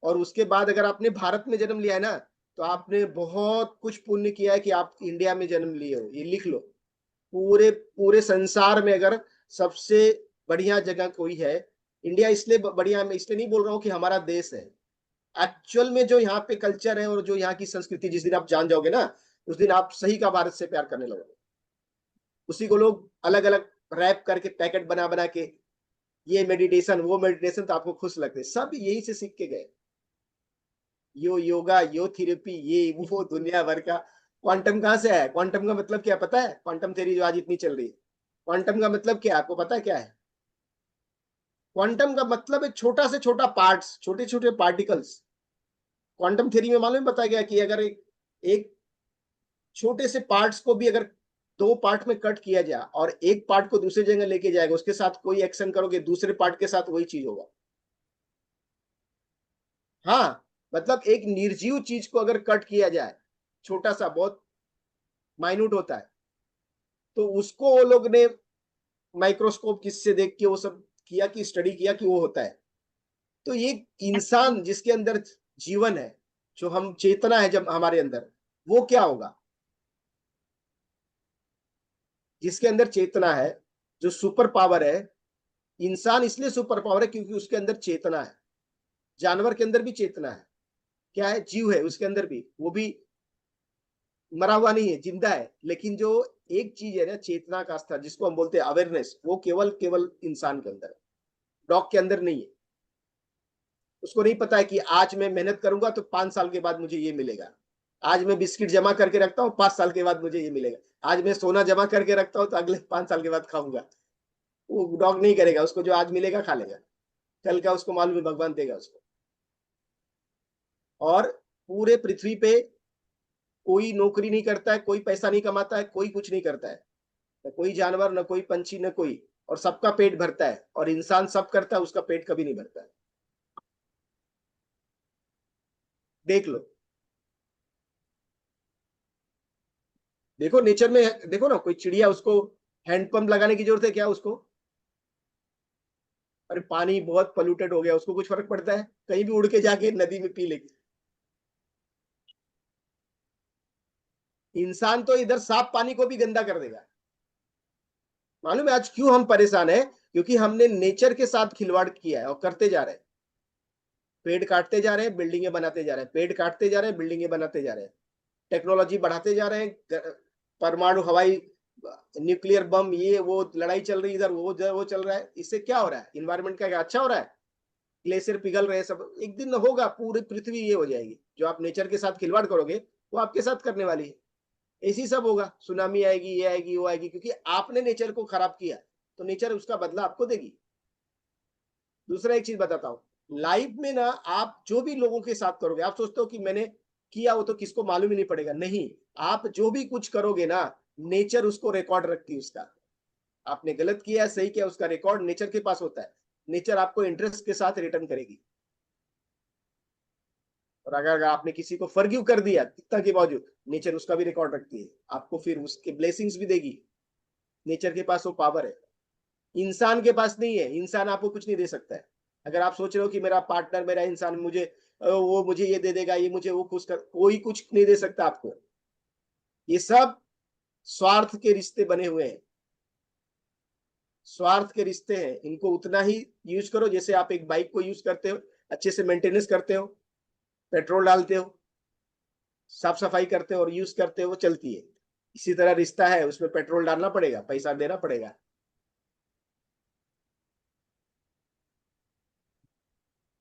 और उसके बाद अगर आपने भारत में जन्म लिया है ना, तो आपने बहुत कुछ पुण्य किया है कि आप इंडिया में जन्म लिए हो, ये लिख लो। पूरे पूरे संसार में अगर सबसे बढ़िया जगह कोई है, इंडिया इसलिए बढ़िया, मैं इसलिए नहीं बोल रहा हूँ कि हमारा देश है। एक्चुअल में जो यहाँ पे कल्चर है और जो यहाँ की संस्कृति, जिस दिन आप जान जाओगे ना, उस दिन आप सही का भारत से प्यार करने लगोगे। उसी को लोग अलग अलग रैप करके पैकेट बना बना के, ये मेडिटेशन वो मेडिटेशन, तो आपको खुश लगते, सब यही से सीख के गए। यो योगा, यो थेरेपी, ये वो दुनिया भर का। क्वांटम कहाँ से आया? क्वांटम का मतलब क्या पता है? क्वांटम थ्योरी जो आज इतनी चल रही है, क्वांटम का मतलब क्या है आपको पता है क्या है? क्वांटम का मतलब है छोटा से छोटा पार्ट्स, छोटे छोटे पार्टिकल्स। क्वांटम थ्योरी में मालूम बताया गया कि अगर एक छोटे से पार्ट्स को भी अगर दो पार्ट में कट किया जाए और एक पार्ट को दूसरी जगह लेके जाएगा, उसके साथ कोई एक्शन करोगे, दूसरे पार्ट के साथ वही चीज होगा। हाँ, मतलब एक निर्जीव चीज को अगर कट किया जाए, छोटा सा, बहुत माइन्यूट होता है, तो उसको वो लोग ने माइक्रोस्कोप किससे देख के वो सब किया, कि स्टडी किया कि वो होता है। तो ये इंसान जिसके अंदर जीवन है, जो हम चेतना है जब हमारे अंदर, वो क्या होगा? जिसके अंदर चेतना है, जो सुपर पावर है, इंसान इसलिए सुपर पावर है क्योंकि उसके अंदर चेतना है। जानवर के अंदर भी चेतना है, क्या है? जीव है उसके अंदर भी, वो भी मरा हुआ नहीं है, जिंदा है। लेकिन जो एक चीज है ना, चेतना का स्तर, जिसको हम बोलते हैं अवेयरनेस, वो केवल केवल इंसान के अंदर है, डॉग के अंदर नहीं है। उसको नहीं पता है कि आज मैं मेहनत करूंगा तो 5 साल के बाद मुझे ये मिलेगा। आज मैं बिस्किट जमा करके रखता हूँ, 5 साल के बाद मुझे ये मिलेगा। आज मैं सोना जमा करके रखता हूँ तो अगले 5 साल के बाद खाऊंगा। वो डॉग नहीं करेगा, उसको जो आज मिलेगा खा लेगा, कल का उसको मालूम है भगवान देगा उसको। और पूरे पृथ्वी पे कोई नौकरी नहीं करता है, कोई पैसा नहीं कमाता है, कोई कुछ नहीं करता है, न कोई जानवर, न कोई पंछी, न कोई, और सबका पेट भरता है। और इंसान सब करता है, उसका पेट कभी नहीं भरता है। देख लो, देखो नेचर में, देखो ना, कोई चिड़िया, उसको हैंडपंप लगाने की जरूरत है क्या उसको? अरे पानी बहुत पोल्यूटेड हो गया, उसको कुछ फर्क पड़ता है? कहीं भी उड़ के जाके नदी में पी लेगी। इंसान तो इधर साफ पानी को भी गंदा कर देगा। मालूम है आज क्यों हम परेशान है? क्योंकि हमने नेचर के साथ खिलवाड़ किया है और करते जा रहे हैं। पेड़ काटते जा रहे हैं, बिल्डिंगे बनाते जा रहे हैं, पेड़ काटते जा रहे हैं, बिल्डिंगे बनाते जा रहे हैं, टेक्नोलॉजी बढ़ाते जा रहे हैं, परमाणु हवाई न्यूक्लियर बम, ये वो लड़ाई चल रही है, इधर वो चल रहा है। इससे क्या हो रहा है? इन्वायरमेंट का क्या अच्छा हो रहा है? ग्लेशियर पिघल रहे हैं सब, एक दिन होगा पूरी पृथ्वी ये हो जाएगी। जो आप नेचर के साथ खिलवाड़ करोगे, वो आपके साथ करने वाली है। ऐसी सब होगा, सुनामी आएगी, ये आएगी, वो आएगी, क्योंकि आपने नेचर को खराब किया, तो नेचर उसका बदला आपको देगी। दूसरा एक चीज बताता हूँ, लाइफ में ना आप जो भी लोगों के साथ करोगे, आप सोचते हो कि मैंने किया वो तो किसको मालूम ही नहीं पड़ेगा, नहीं। आप जो भी कुछ करोगे ना, नेचर उसको रिकॉर्ड रखती है उसका। आपने गलत किया है, सही किया, उसका रिकॉर्ड नेचर के पास होता है। नेचर आपको इंटरेस्ट के साथ रिटर्न करेगी। और अगर आपने किसी को फॉरगिव कर दिया कितना के बावजूद, नेचर उसका भी रिकॉर्ड रखती है, आपको फिर उसके ब्लेसिंग्स भी देगी। नेचर के पास वो पावर है, इंसान के पास नहीं है। इंसान आपको कुछ नहीं दे सकता है। अगर आप सोच रहे हो कि मेरा पार्टनर, मेरा इंसान मुझे वो मुझे ये दे देगा, ये मुझे वो खुश कर, कोई कुछ नहीं दे सकता आपको। ये सब स्वार्थ के रिश्ते बने हुए हैं, स्वार्थ के रिश्ते हैं। इनको उतना ही यूज करो जैसे आप एक बाइक को यूज करते हो, अच्छे से मेंटेनेंस करते हो, पेट्रोल डालते हो, साफ सफाई करते हो और यूज करते हो, वो चलती है। इसी तरह रिश्ता है, उसमें पेट्रोल डालना पड़ेगा, पैसा देना पड़ेगा।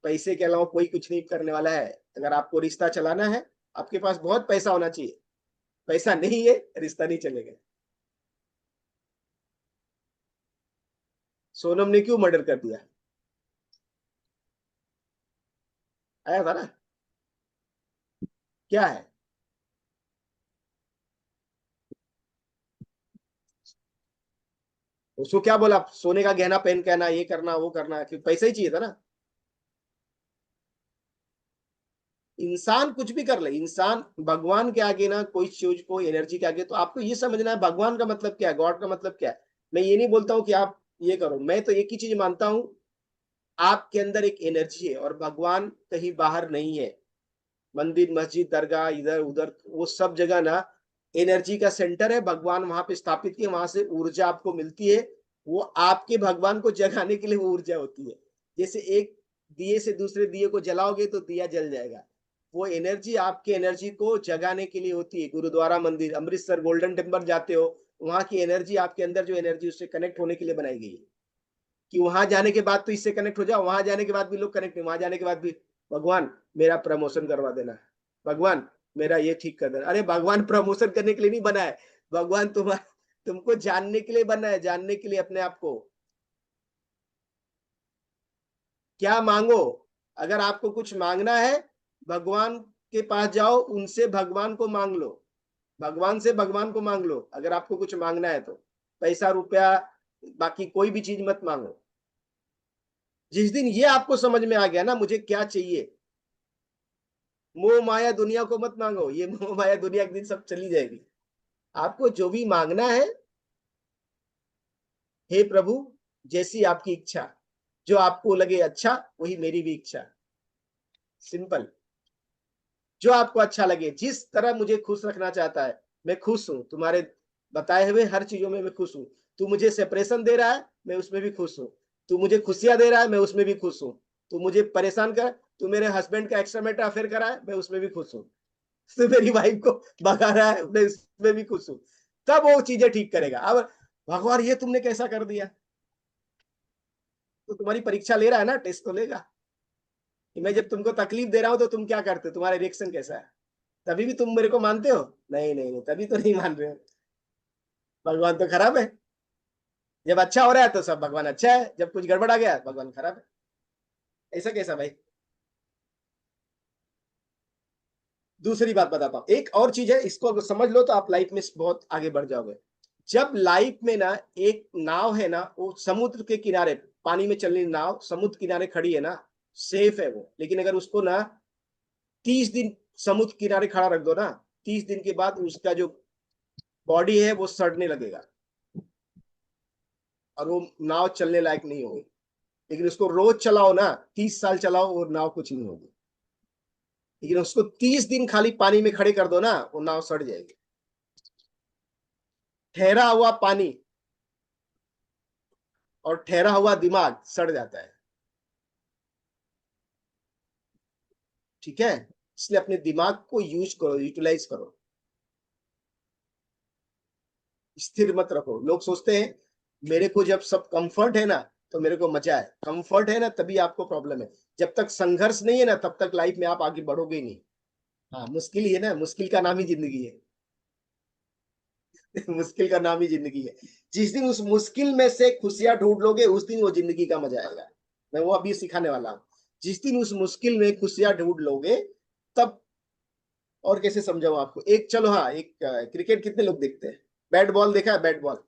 पैसे के अलावा कोई कुछ नहीं करने वाला है। अगर आपको रिश्ता चलाना है, आपके पास बहुत पैसा होना चाहिए। पैसा नहीं है, रिश्ता नहीं चलेगा। सोनम ने क्यों मर्डर कर दिया? आया था ना? क्या है? उसको क्या बोला? सोने का गहना पहन के आना, ये करना, वो करना, क्योंकि पैसा ही चाहिए था ना। इंसान कुछ भी कर ले, इंसान भगवान के आगे ना, कोई चीज को एनर्जी के आगे, तो आपको ये समझना है भगवान का मतलब क्या है, गॉड का मतलब क्या है। मैं ये नहीं बोलता हूँ कि आप ये करो, मैं तो एक ही चीज मानता हूँ, आपके अंदर एक एनर्जी है और भगवान कहीं बाहर नहीं है। मंदिर, मस्जिद, दरगाह, इधर उधर वो सब जगह ना एनर्जी का सेंटर है। भगवान वहां पे स्थापित किए, वहां से ऊर्जा आपको मिलती है। वो आपके भगवान को जगाने के लिए वो ऊर्जा होती है। जैसे एक दिए से दूसरे दिए को जलाओगे तो दिया जल जाएगा। वो एनर्जी आपके एनर्जी को जगाने के लिए होती है। गुरुद्वारा, मंदिर, अमृतसर गोल्डन टेम्पल जाते हो, वहां की एनर्जी आपके अंदर जो एनर्जी उससे कनेक्ट होने के लिए बनाई गई है कि वहां जाने के बाद तो इससे कनेक्ट हो जाओ, वहां जाने के बाद भी लोग कनेक्ट नहीं, वहां जाने के बाद भी भगवान मेरा प्रमोशन करवा देना, भगवान मेरा ये ठीक कर देना। अरे भगवान प्रमोशन करने के लिए नहीं बना है, भगवान तुमको जानने के लिए बना है, जानने के लिए अपने आप को। क्या मांगो? अगर आपको कुछ मांगना है, भगवान के पास जाओ, उनसे भगवान को मांग लो, भगवान से भगवान को मांग लो। अगर आपको कुछ मांगना है तो पैसा, रुपया, बाकी कोई भी चीज मत मांगो। जिस दिन ये आपको समझ में आ गया ना मुझे क्या चाहिए, मोह माया दुनिया को मत मांगो। ये मोह माया दुनिया एक दिन सब चली जाएगी। आपको जो भी मांगना है, हे प्रभु जैसी आपकी इच्छा, जो आपको लगे अच्छा वही मेरी भी इच्छा। सिंपल। जो आपको अच्छा लगे, जिस तरह मुझे खुश रखना चाहता है, मैं खुश हूं तुम्हारे बताए हुए हर चीजों में मैं खुश हूं। तू मुझे सेपरेशन दे रहा है, मैं उसमें भी खुश हूं। तू मुझे खुशियां दे रहा है, मैं उसमें भी खुश हूं। तू मुझे परेशान कर, तू मेरे हस्बैंड का एक्स्ट्रा मैटर अफेयर करा है, मैं उसमें भी खुश हूं। तो मेरी वाइफ को भगा रहा है, मैं इसमें भी खुश हूं। तब वो चीजें ठीक करेगा। अब भगवान ये तुमने कैसा कर दिया, तो तुम्हारी परीक्षा ले रहा है ना, टेस्ट तो लेगा कि मैं जब तुमको तकलीफ दे रहा हूं तो तुम क्या करते हो, तुम्हारा रिएक्शन कैसा है। तभी भी तुम मेरे को मानते हो? नहीं नहीं नहीं, तभी तो नहीं मान रहे हो। भगवान तो खराब है। जब अच्छा हो रहा है तो सब भगवान अच्छा है, जब कुछ गड़बड़ आ गया भगवान खराब है। ऐसा कैसा भाई? दूसरी बात बताता हूँ, एक और चीज है, इसको अगर समझ लो तो आप लाइफ में बहुत आगे बढ़ जाओगे। जब लाइफ में ना एक नाव है ना, वो समुद्र के किनारे, पानी में चलने नाव समुद्र किनारे खड़ी है ना, सेफ है वो। लेकिन अगर उसको ना 30 दिन समुद्र किनारे खड़ा रख दो ना, 30 दिन के बाद उसका जो बॉडी है वो सड़ने लगेगा और वो नाव चलने लायक नहीं होगी। लेकिन उसको रोज चलाओ ना, 30 साल चलाओ, वो नाव कुछ नहीं होगी। लेकिन उसको 30 दिन खाली पानी में खड़े कर दो ना, वो नाव सड़ जाएगी। ठहरा हुआ पानी और ठहरा हुआ दिमाग सड़ जाता है। ठीक है, इसलिए अपने दिमाग को यूज करो, यूटिलाइज करो, स्थिर मत रखो। लोग सोचते हैं मेरे को जब सब कंफर्ट है ना तो मेरे को मजा है। कंफर्ट है ना तभी आपको प्रॉब्लम है। जब तक संघर्ष नहीं है ना तब तक लाइफ में आप आगे बढ़ोगे ही नहीं। हाँ, मुश्किल ही है ना, मुश्किल का नाम ही जिंदगी है। मुश्किल का नाम ही जिंदगी है। जिस दिन उस मुश्किल में से खुशियां ढूंढ लोगे उस दिन वो जिंदगी का मजा आएगा। मैं वो अभी सिखाने वाला हूँ। जिस दिन उस मुश्किल में खुशियां ढूंढ लोगे तब। और कैसे समझाऊं आपको, एक चलो हाँ, एक क्रिकेट कितने लोग देखते हैं? बैट बॉल देखा है? बैट बॉल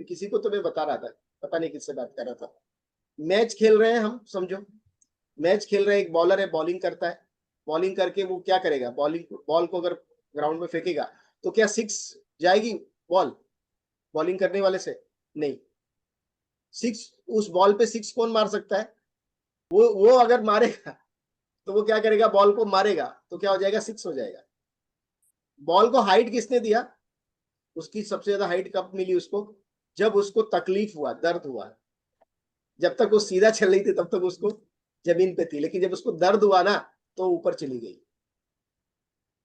किसी को तो मैं बता रहा था, पता नहीं किससे बात कर रहा था। मैच खेल रहे हैं हम, समझो मैच खेल रहे हैं, एक बॉलर है, बॉलिंग करता है। बॉलिंग करके वो क्या करेगा, बॉलिंग बॉल को अगर ग्राउंड में फेंकेगा तो क्या सिक्स जाएगी बॉल बॉलिंग करने वाले से? नहीं। सिक्स, उस बॉल पे सिक्स कौन मार सकता है? वो अगर मारेगा तो वो क्या करेगा, बॉल को मारेगा तो क्या हो जाएगा, सिक्स हो जाएगा। बॉल को हाइट किसने दिया? उसकी सबसे ज्यादा हाइट कब मिली उसको? जब उसको तकलीफ हुआ, दर्द हुआ। जब तक वो सीधा चल रही थी तब तक उसको जमीन पे थी, लेकिन जब उसको दर्द हुआ ना तो ऊपर चली गई।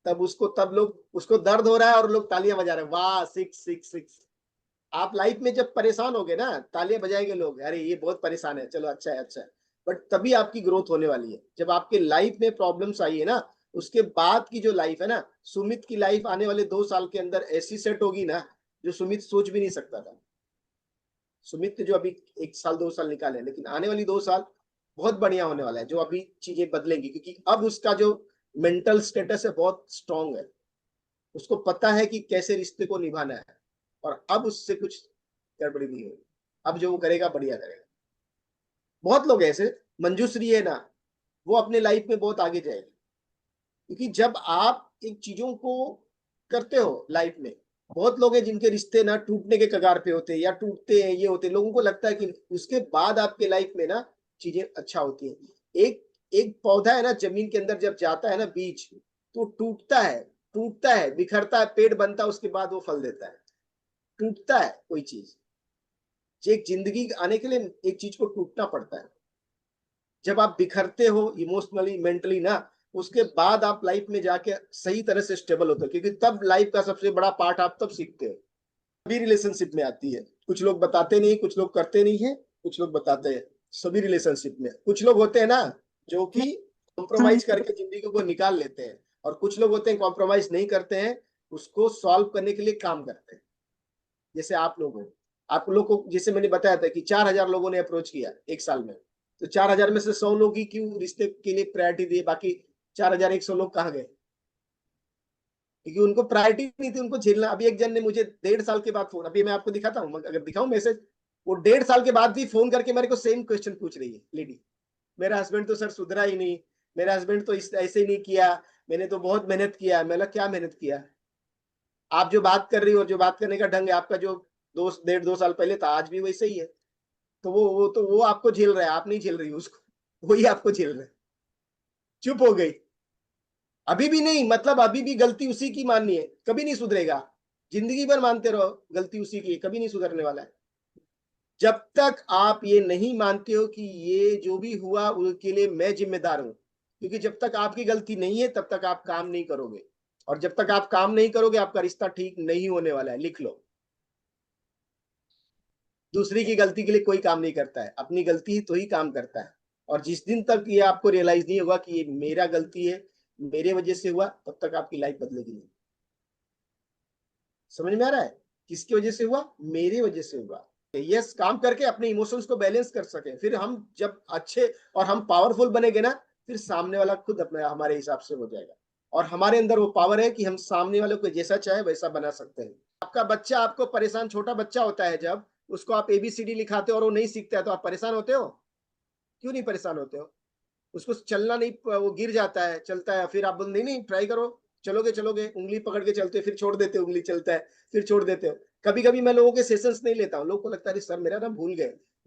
तब उसको, तब लोग, उसको दर्द हो रहा है और लोग तालियां बजा रहे हैं, वाह सिक्स सिक्स सिक्स। आप लाइफ में जब परेशान होगे ना तालियां बजाएंगे लोग, अरे ये बहुत परेशान है, चलो अच्छा है अच्छा है। बट तभी आपकी ग्रोथ होने वाली है जब आपके लाइफ में प्रॉब्लम्स आई है ना। उसके बाद की जो लाइफ है ना, सुमित की लाइफ आने वाले 2 साल के अंदर ऐसी सेट होगी ना जो सुमित सोच भी नहीं सकता था। सुमित जो अभी 1 साल 2 साल निकाले, लेकिन आने वाली 2 साल बहुत बढ़िया होने वाला है। जो अभी चीजें बदलेंगी क्योंकि अब उसका जो मेंटल स्टेटस है बहुत स्ट्रांग है। उसको पता है कि कैसे रिश्ते को निभाना है और अब उससे कुछ गड़बड़ी नहीं होगी। अब जो वो करेगा बढ़िया करेगा। बहुत लोग ऐसे, मंजूश्री है ना, वो अपने लाइफ में बहुत आगे जाएगी। क्योंकि जब आप एक चीजों को करते हो लाइफ में, बहुत लोग हैं जिनके रिश्ते ना टूटने के कगार पे होते हैं या टूटते हैं, ये होते हैं, लोगों को लगता है कि उसके बाद आपके लाइफ में ना चीजें अच्छा होती है। एक एक पौधा है ना जमीन के अंदर जब जाता है ना बीज, तो टूटता है, बिखरता है, पेड़ बनता है, उसके बाद वो फल देता है। टूटता है कोई चीज, एक जिंदगी आने के लिए एक चीज को टूटना पड़ता है। जब आप बिखरते हो इमोशनली मेंटली ना, उसके बाद आप लाइफ में जाके सही तरह से स्टेबल होते हो, क्योंकि तब लाइफ का सबसे बड़ा पार्ट आप तब सीखते हो। सभी रिलेशनशिप में आती है, कुछ लोग बताते नहीं, कुछ लोग करते नहीं है, कुछ लोग बताते हैं। सभी रिलेशनशिप में कुछ लोग होते हैं ना जो कि कॉम्प्रोमाइज करके जिंदगी को निकाल लेते हैं, और कुछ लोग होते हैं कॉम्प्रोमाइज नहीं करते हैं, उसको सॉल्व करने के लिए काम करते हैं। जैसे आप लोग हो, आप लोग को जैसे मैंने बताया था कि 4,000 लोगों ने अप्रोच किया एक साल में, तो 4,000 में से 100 लोग ही क्यों रिश्ते के लिए प्रायोरिटी दिए, बाकी 4,100 लोग कहाँ गए? क्योंकि उनको प्रायोरिटी नहीं थी, उनको झेलना। अभी एक जन ने मुझे 1.5 साल के बाद फोन, अभी मैं आपको दिखाता हूँ, अगर दिखाऊं मैसेज, वो 1.5 साल के बाद भी फोन करके मेरे को सेम क्वेश्चन पूछ रही है लेडी। मेरा हस्बैंड तो सर सुधरा ही नहीं, मेरा हस्बैंड तो ऐसे ही नहीं किया, मैंने तो बहुत मेहनत किया। मैं क्या मेहनत किया? आप जो बात कर रही हो और जो बात करने का ढंग है आपका, जो 1.5 2 साल पहले था, आज भी वैसे ही है। तो वो आपको झेल रहा है, आप नहीं झेल रही हो उसको, वही आपको झेल रहा है। चुप हो गई। अभी भी नहीं, मतलब अभी भी गलती उसी की माननी है, कभी नहीं सुधरेगा। जिंदगी भर मानते रहो गलती उसी की है, कभी नहीं सुधरने वाला है। जब तक आप ये नहीं मानते हो कि ये जो भी हुआ उसके लिए मैं जिम्मेदार हूं, क्योंकि जब तक आपकी गलती नहीं है तब तक आप काम नहीं करोगे, और जब तक आप काम नहीं करोगे आपका रिश्ता ठीक नहीं होने वाला है। लिख लो, दूसरी की गलती के लिए कोई काम नहीं करता है, अपनी गलती ही तो ही काम करता है। और जिस दिन तक ये आपको रियलाइज नहीं होगा कि ये मेरा गलती है, मेरे वजह से हुआ, तब तक आपकी लाइफ बदलेगी नहीं। समझ में आ रहा है? किसकी वजह से हुआ? मेरी वजह से हुआ। यस, काम करके अपने इमोशंस को बैलेंस कर सके, फिर हम जब अच्छे और हम पावरफुल बनेंगे ना, फिर सामने वाला खुद अपने हमारे हिसाब से हो जाएगा। और हमारे अंदर वो पावर है कि हम सामने वाले को जैसा चाहे वैसा बना सकते हैं। आपका बच्चा आपको परेशान, छोटा बच्चा होता है, जब उसको आप एबीसीडी लिखाते हो और वो नहीं सीखता है, तो आप परेशान होते हो? क्यों नहीं परेशान होते हो? उसको चलना नहीं, वो गिर जाता है, चलता है, फिर आप बोल नहीं नहीं ट्राई करो, चलोगे चलोगे, उंगली पकड़ के चलते हो, फिर छोड़ देते हो, उंगली चलता है, फिर छोड़ देते हो। कभी कभी मैं लोगों के सेशंस नहीं लेता हूँ, लोगों को लगता है सर मेरा ना भूल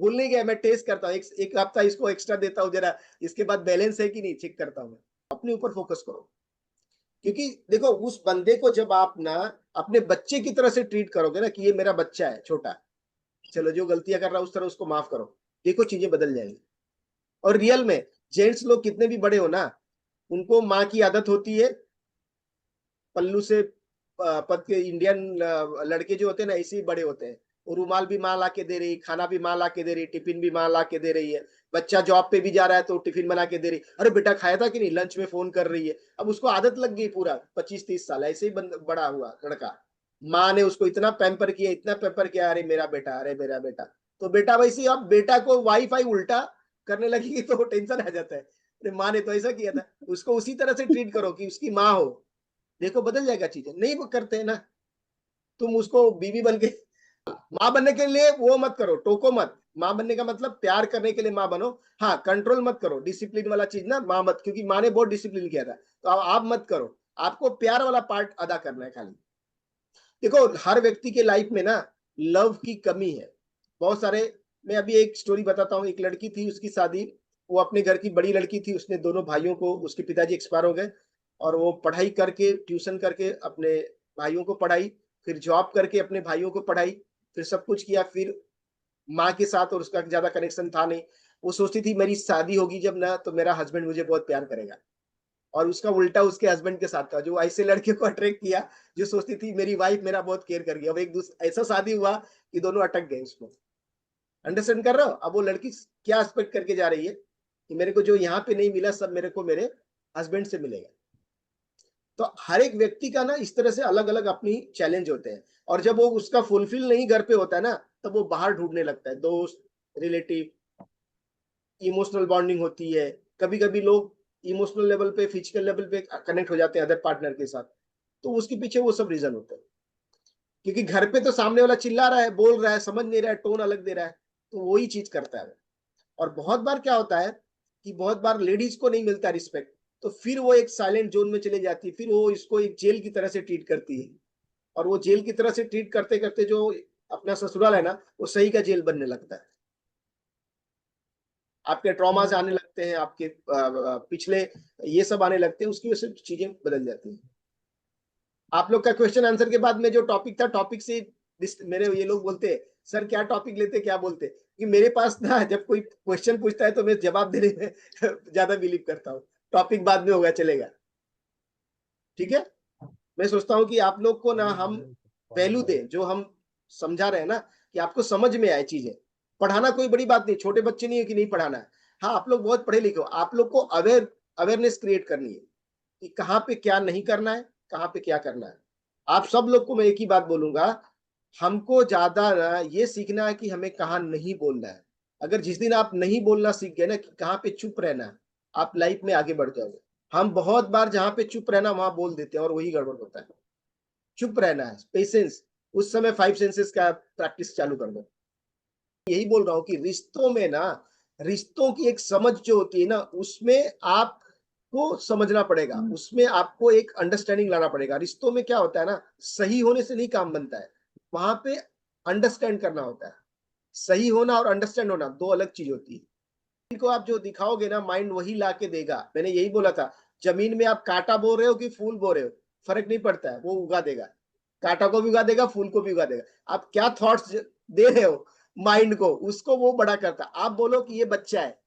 नहीं गया, मैं टेस्ट करता हूँ, एक हफ्ता इसको एक्स्ट्रा देता हूँ जरा, इसके बाद बैलेंस है कि नहीं चेक करता हूँ। अपने ऊपर फोकस करो, क्योंकि देखो उस बंदे को जब आप ना अपने बच्चे की तरह से ट्रीट करोगे ना, कि ये मेरा बच्चा है छोटा, चलो जो गलतियां कर रहा है उस तरह उसको माफ करो, देखो चीजें बदल जाएंगी। और रियल में जेंट्स लोग कितने भी बड़े हो ना, उनको माँ की आदत होती है, पल्लू से पद के इंडियन लड़के जो होते हैं ना ऐसे ही बड़े होते हैं। वो रुमाल भी माँ ला के दे रही, खाना भी माँ ला के दे रही, टिफिन भी माँ ला के दे रही है। बच्चा जॉब पे भी जा रहा है तो टिफिन बना के दे रही, अरे बेटा खाया था कि नहीं, लंच में फोन कर रही है। अब उसको आदत लग गई, पूरा 25 30 साल ऐसे ही बड़ा हुआ लड़का। माँ ने उसको इतना पैम्पर किया, इतना पैम्पर किया, अरे मेरा बेटा, अरे मेरा बेटा। तो बेटा वैसे ही अब बेटा को वाईफाई उल्टा करने लगेगी तो टेंशन आ जाता है, अरे माँ ने तो ऐसा किया था। उसको उसी तरह से ट्रीट करो कि उसकी माँ हो, देखो बदल जाएगा चीजें। नहीं वो करते हैं ना, तुम उसको बीवी बन के, माँ बनने के लिए वो मत करो, टोको मत। माँ बनने का मतलब प्यार करने के लिए माँ बनो। हाँ, कंट्रोल मत करो, डिसिप्लिन वाला चीज ना माँ मत, क्योंकि माँ ने बहुत डिसिप्लिन किया था, तो आप मत करो। आपको प्यार वाला पार्ट अदा करना है खाली। देखो हर व्यक्ति के लाइफ में ना लव की कमी है, बहुत सारे। मैं अभी एक स्टोरी बताता हूँ। एक लड़की थी, उसकी शादी, वो अपने घर की बड़ी लड़की थी, उसने दोनों भाइयों को, उसके पिताजी एक्सपायर हो गए, और वो पढ़ाई करके, ट्यूशन करके अपने भाइयों को पढ़ाई, फिर जॉब करके अपने भाइयों को पढ़ाई, फिर सब कुछ किया। फिर माँ के साथ और उसका ज्यादा कनेक्शन था नहीं। वो सोचती थी मेरी शादी होगी जब ना, तो मेरा हस्बैंड मुझे बहुत प्यार करेगा। और उसका उल्टा उसके हस्बैंड के साथ था, जो ऐसे लड़के को अट्रैक्ट किया, जो सोचती थी मेरी वाइफ मेरा बहुत केयर करेगी। अब एक दूसरा ऐसा शादी हुआ कि दोनों अटक गए उसमें। अंडरस्टैंड कर रहे हो? अब वो लड़की क्या एक्सपेक्ट करके जा रही है कि मेरे को जो यहाँ पे नहीं मिला सब मेरे को मेरे हस्बैंड से मिलेगा। तो हर एक व्यक्ति का ना इस तरह से अलग अलग अपनी चैलेंज होते हैं, और जब वो उसका फुलफिल नहीं घर पे होता है ना, तब वो बाहर ढूंढने लगता है, दोस्त, रिलेटिव, इमोशनल बॉन्डिंग होती है। कभी कभी लोग इमोशनल लेवल पे, फिजिकल लेवल पे कनेक्ट हो जाते हैं अदर पार्टनर के साथ, तो उसके पीछे वो सब रीजन होते हैं। क्योंकि घर पे तो सामने वाला चिल्ला रहा है, बोल रहा है, समझ नहीं रहा है, टोन अलग दे रहा है, तो वही चीज करता है। और बहुत बार क्या होता है कि बहुत बार लेडीज को नहीं मिलता रिस्पेक्ट, तो फिर वो एक साइलेंट जोन में चले जाती है, फिर वो इसको एक जेल की तरह से ट्रीट करती है। और वो जेल की तरह से ट्रीट करते करते जो अपना ससुराल है ना, वो सही का जेल बनने लगता है। आपके ट्रॉमास आने लगते हैं, आपके पिछले ये सब आने लगते हैं, उसकी वजह से चीजें बदल जाती हैं। आप लोग का क्वेश्चन आंसर के बाद में जो टॉपिक था, टॉपिक से मेरे ये लोग बोलते हैं सर क्या टॉपिक लेते, क्या बोलते, कि मेरे पास ना जब कोई क्वेश्चन पूछता है तो मैं जवाब देने में ज्यादा बिलीव करता हूँ, टॉपिक बाद में होगा चलेगा। ठीक है, मैं सोचता हूँ कि आप लोग को ना हम वैल्यू दें, जो हम समझा रहे हैं ना, कि आपको समझ में आए चीजें। पढ़ाना कोई बड़ी बात नहीं, छोटे बच्चे नहीं है कि नहीं पढ़ाना है। हाँ, आप लोग बहुत पढ़े लिखे हो, आप लोग को अवेयरनेस क्रिएट करनी है कि कहाँ पे क्या नहीं करना है, कहाँ पे क्या करना है। आप सब लोग को मैं एक ही बात बोलूंगा, हमको ज्यादा ना ये सीखना है कि हमें कहाँ नहीं बोलना है। अगर जिस दिन आप नहीं बोलना सीख गए ना कि कहाँ पे चुप रहना है, आप लाइफ में आगे बढ़ जाओगे। हम बहुत बार जहाँ पे चुप रहना वहां बोल देते हैं और वही गड़बड़ होता है। चुप रहना है, पेशेंस, उस समय 5 सेंसेस का प्रैक्टिस चालू कर दो। यही बोल रहा हूँ कि रिश्तों में ना, रिश्तों की एक समझ जो होती है ना, उसमें आपको समझना पड़ेगा, उसमें आपको एक अंडरस्टैंडिंग लाना पड़ेगा। रिश्तों में क्या होता है ना, सही होने से नहीं काम बनता है, वहां पे अंडरस्टैंड करना होता है। सही होना और अंडरस्टैंड होना दो अलग चीज होती है। इनको आप जो दिखाओगे ना, माइंड वही ला के देगा। मैंने यही बोला था, जमीन में आप कांटा बो रहे हो कि फूल बो रहे हो, फर्क नहीं पड़ता है, वो उगा देगा। कांटा को भी उगा देगा, फूल को भी उगा देगा। आप क्या थॉट्स दे रहे हो माइंड को, उसको वो बड़ा करता है। आप बोलो कि ये बच्चा है,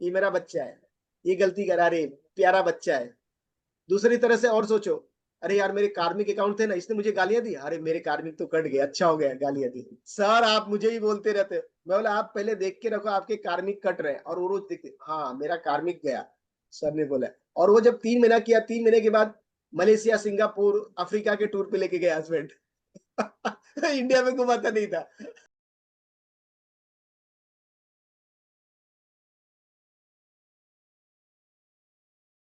ये मेरा बच्चा है, ये गलती करा रहे, प्यारा बच्चा है। दूसरी तरह से और सोचो, अरे यार मेरे कार्मिक अकाउंट थे ना, इसने मुझे गालियां दी, अरे मेरे कार्मिक तो कट गए, अच्छा हो गया गालियां दी। सर आप मुझे ही बोलते रहते हो। मैं बोला आप पहले देख के रखो आपके कार्मिक कट रहे हैं, और वो रोज देखते हाँ मेरा कार्मिक गया, सर ने बोला। और वो जब 3 महीना किया, 3 महीने के बाद मलेशिया, सिंगापुर, अफ्रीका के टूर पे लेके गया हस्बैंड। इंडिया में घुमाता नहीं था।